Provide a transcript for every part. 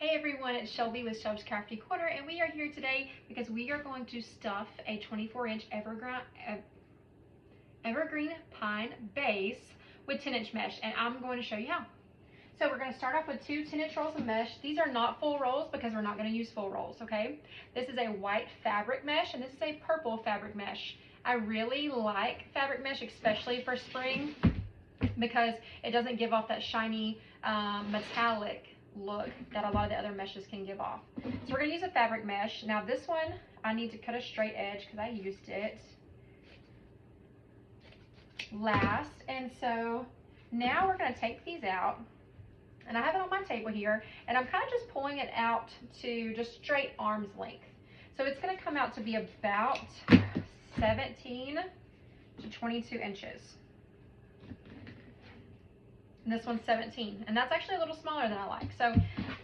Hey everyone, it's Shelby with Shelby's Crafty Corner, and we are here today because we are going to stuff a 24-inch evergreen pine base with 10-inch mesh, and I'm going to show you how. So we're going to start off with two 10-inch rolls of mesh. These are not full rolls because we're not going to use full rolls, okay? This is a white fabric mesh, and this is a purple fabric mesh. I really like fabric mesh, especially for spring, because it doesn't give off that shiny metallic look that a lot of the other meshes can give off. So we're going to use a fabric mesh. Now this one, I need to cut a straight edge because I used it last. And so now we're going to take these out, and I have it on my table here, and I'm kind of just pulling it out to just straight arm's length. So it's going to come out to be about 17 to 22 inches. And this one's 17, and that's actually a little smaller than I like. So,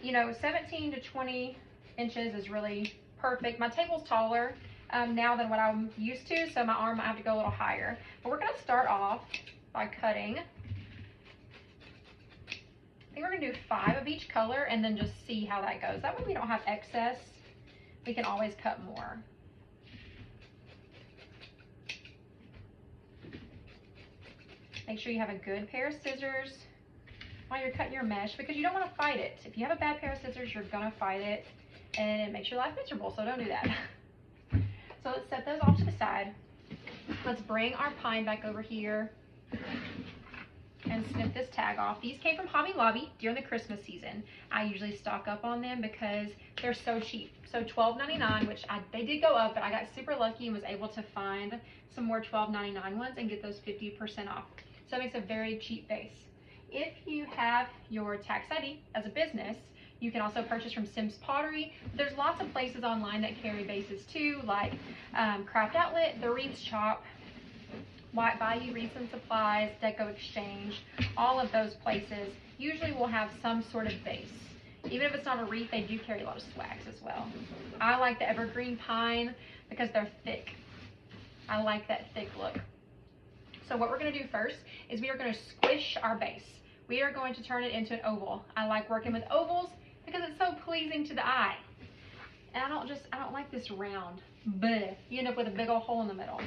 you know, 17 to 20 inches is really perfect. My table's taller now than what I'm used to, so my arm might have to go a little higher. But we're going to start off by cutting. I think we're going to do 5 of each color and then just see how that goes. That way we don't have excess. We can always cut more. Make sure you have a good pair of scissors while you're cutting your mesh, because you don't want to fight it. If you have a bad pair of scissors, you're going to fight it, and it makes your life miserable, so don't do that. So let's set those off to the side. Let's bring our pine back over here and snip this tag off. These came from Hobby Lobby during the Christmas season. I usually stock up on them because they're so cheap. So $12.99, which they did go up, but I got super lucky and was able to find some more $12.99 ones and get those 50% off. So it makes a very cheap base. If you have your tax ID as a business, you can also purchase from Pottery. There's lots of places online that carry bases too, like Craft Outlet, the Wreath Shop, White Bayou Wreaths and Supplies, Deco Exchange. All of those places usually will have some sort of base. Even if it's not a wreath, they do carry a lot of swags as well. I like the evergreen pine because they're thick. I like that thick look. So what we're going to do first is we are going to squish our base. We are going to turn it into an oval. I like working with ovals because it's so pleasing to the eye. And I don't like this round. Bleh. You end up with a big old hole in the middle.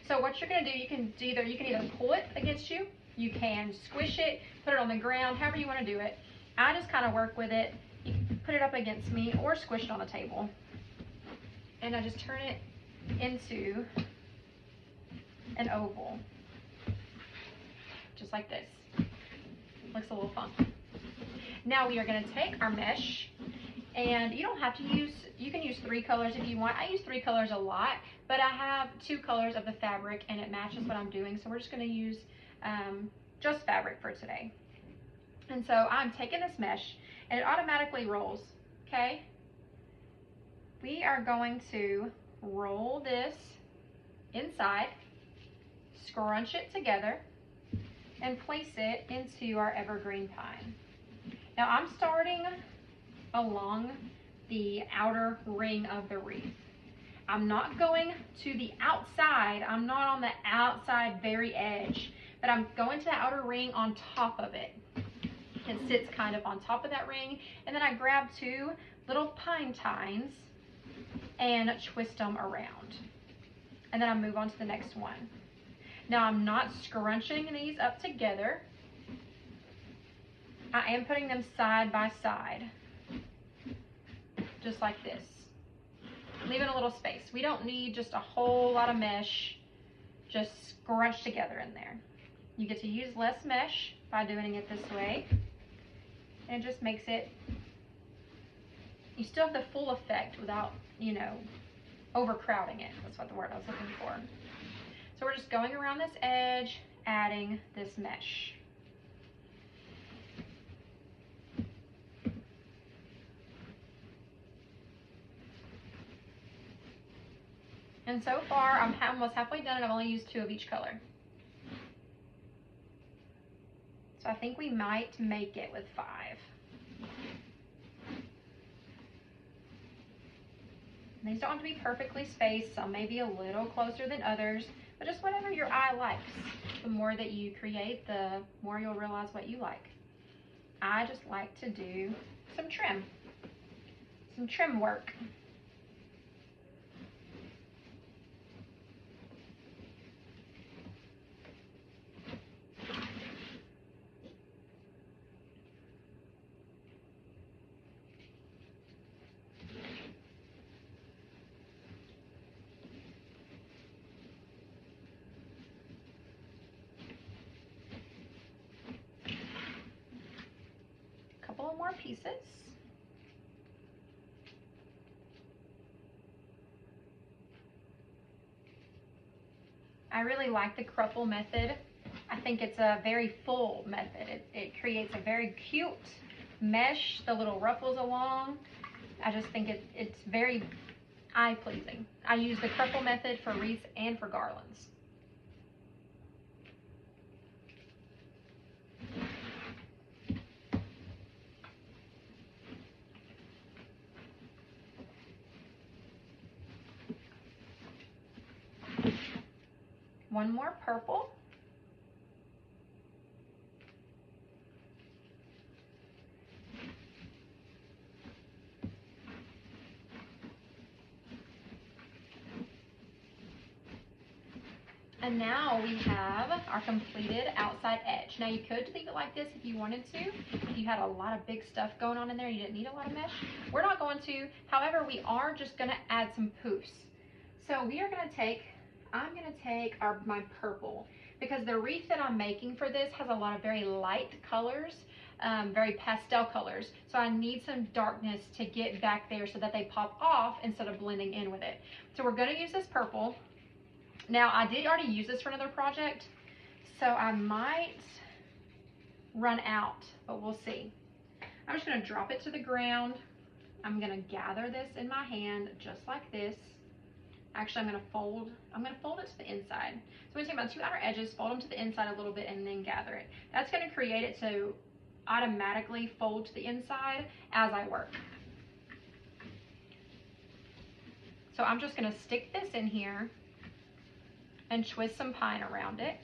So what you're going to do, you can either pull it against you, you can squish it, put it on the ground, however you want to do it. I just kind of work with it. You can put it up against me or squish it on the table. And I just turn it into an oval. Just like this. Looks a little funky. Now we are going to take our mesh, and you don't have to use, you can use 3 colors if you want. I use 3 colors a lot, but I have 2 colors of the fabric and it matches what I'm doing, so we're just going to use just fabric for today. And so I'm taking this mesh and it automatically rolls, okay? We are going to roll this inside, scrunch it together, and place it into our evergreen pine. Now I'm starting along the outer ring of the wreath. I'm not going to the outside. I'm not on the outside very edge, but I'm going to the outer ring on top of it. It sits kind of on top of that ring, and then I grab 2 little pine tines and twist them around. And then I move on to the next one. Now I'm not scrunching these up together. I am putting them side by side, just like this. Leaving a little space. We don't need just a whole lot of mesh just scrunched together in there. You get to use less mesh by doing it this way. And it just makes it, you still have the full effect without, you know, overcrowding it. That's what the word I was looking for. So we're just going around this edge, adding this mesh. And so far, I'm almost halfway done, and I've only used 2 of each color. So I think we might make it with 5. These don't have to be perfectly spaced. Some may be a little closer than others, but just whatever your eye likes. The more that you create, the more you'll realize what you like. I just like to do some trim. some trim work. Couple of more pieces. I really like the crumple method. I think it's a very full method. It creates a very cute mesh, the little ruffles along. I just think it's very eye-pleasing. I use the crumple method for wreaths and for garlands. One more purple. And now we have our completed outside edge. Now you could leave it like this if you wanted to. If you had a lot of big stuff going on in there, you didn't need a lot of mesh. We're not going to. However, we are just gonna add some poofs. So we are gonna take, I'm gonna take my purple, because the wreath that I'm making for this has a lot of very light colors, very pastel colors. So I need some darkness to get back there so that they pop off instead of blending in with it. So we're gonna use this purple. Now, I did already use this for another project, so I might run out, but we'll see. I'm just gonna drop it to the ground. I'm gonna gather this in my hand just like this. Actually, I'm gonna fold it to the inside. So I'm gonna take my two outer edges, fold them to the inside a little bit, and then gather it. That's gonna create it to automatically fold to the inside as I work. So I'm just gonna stick this in here and twist some pine around it.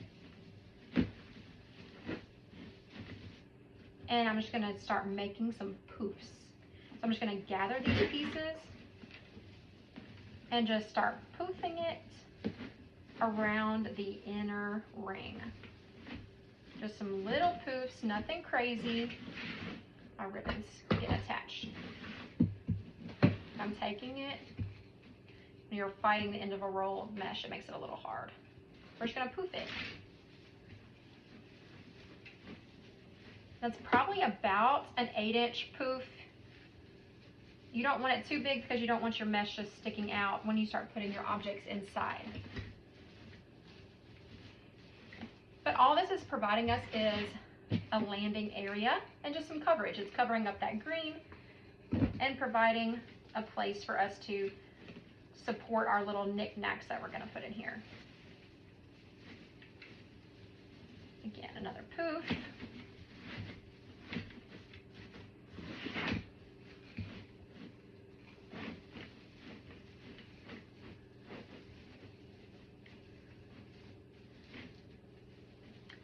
And I'm just gonna start making some poofs. So I'm just gonna gather these pieces and just start poofing it around the inner ring. Just some little poofs, nothing crazy. My ribbon's getting attached. I'm taking it. When you're fighting the end of a roll of mesh, it makes it a little hard. We're just gonna poof it. That's probably about an 8-inch poof. You don't want it too big because you don't want your mesh just sticking out when you start putting your objects inside. But all this is providing us is a landing area and just some coverage. It's covering up that green and providing a place for us to support our little knickknacks that we're going to put in here. Again, another poof.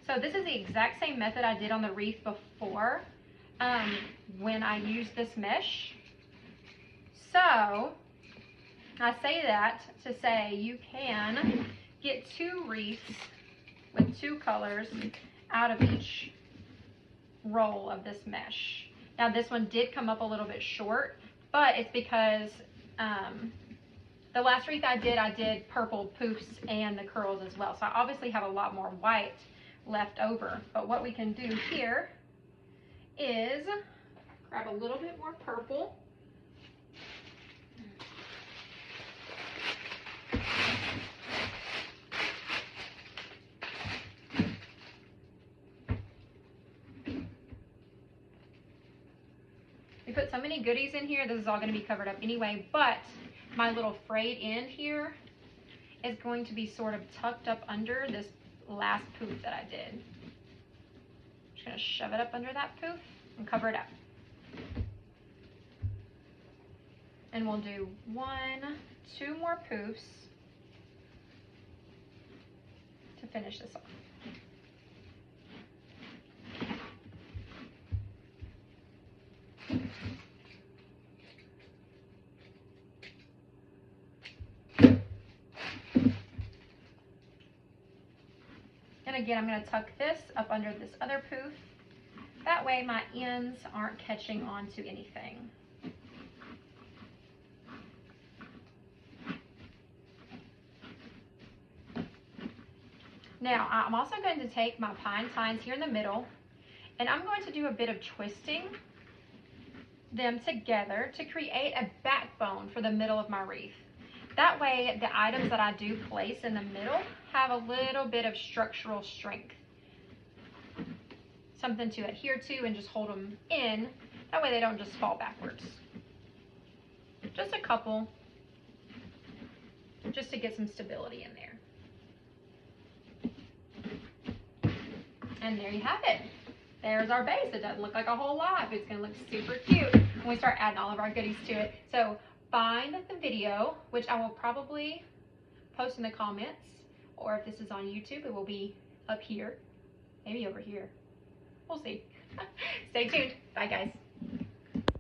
So this is the exact same method I did on the wreath before when I used this mesh. So I say that to say you can get 2 wreaths with 2 colors out of each roll of this mesh. Now this one did come up a little bit short, but it's because the last wreath I did purple poofs and the curls as well. So I obviously have a lot more white left over. But what we can do here is grab a little bit more purple. We put so many goodies in here, this is all going to be covered up anyway, but my little frayed end here is going to be sort of tucked up under this last poof that I did. Just going to shove it up under that poof and cover it up. And we'll do 1, 2 more poofs to finish this off. again, I'm going to tuck this up under this other poof. That way my ends aren't catching onto anything. Now, I'm also going to take my pine tines here in the middle, and I'm going to do a bit of twisting them together to create a backbone for the middle of my wreath. That way, the items that I do place in the middle have a little bit of structural strength. Something to adhere to and just hold them in. That way they don't just fall backwards. Just a couple, just to get some stability in there. And there you have it. There's our base. It doesn't look like a whole lot, but it's going to look super cute when we start adding all of our goodies to it. So find the video, which I will probably post in the comments, or if this is on YouTube, it will be up here, maybe over here. We'll see. Stay tuned. Bye, guys.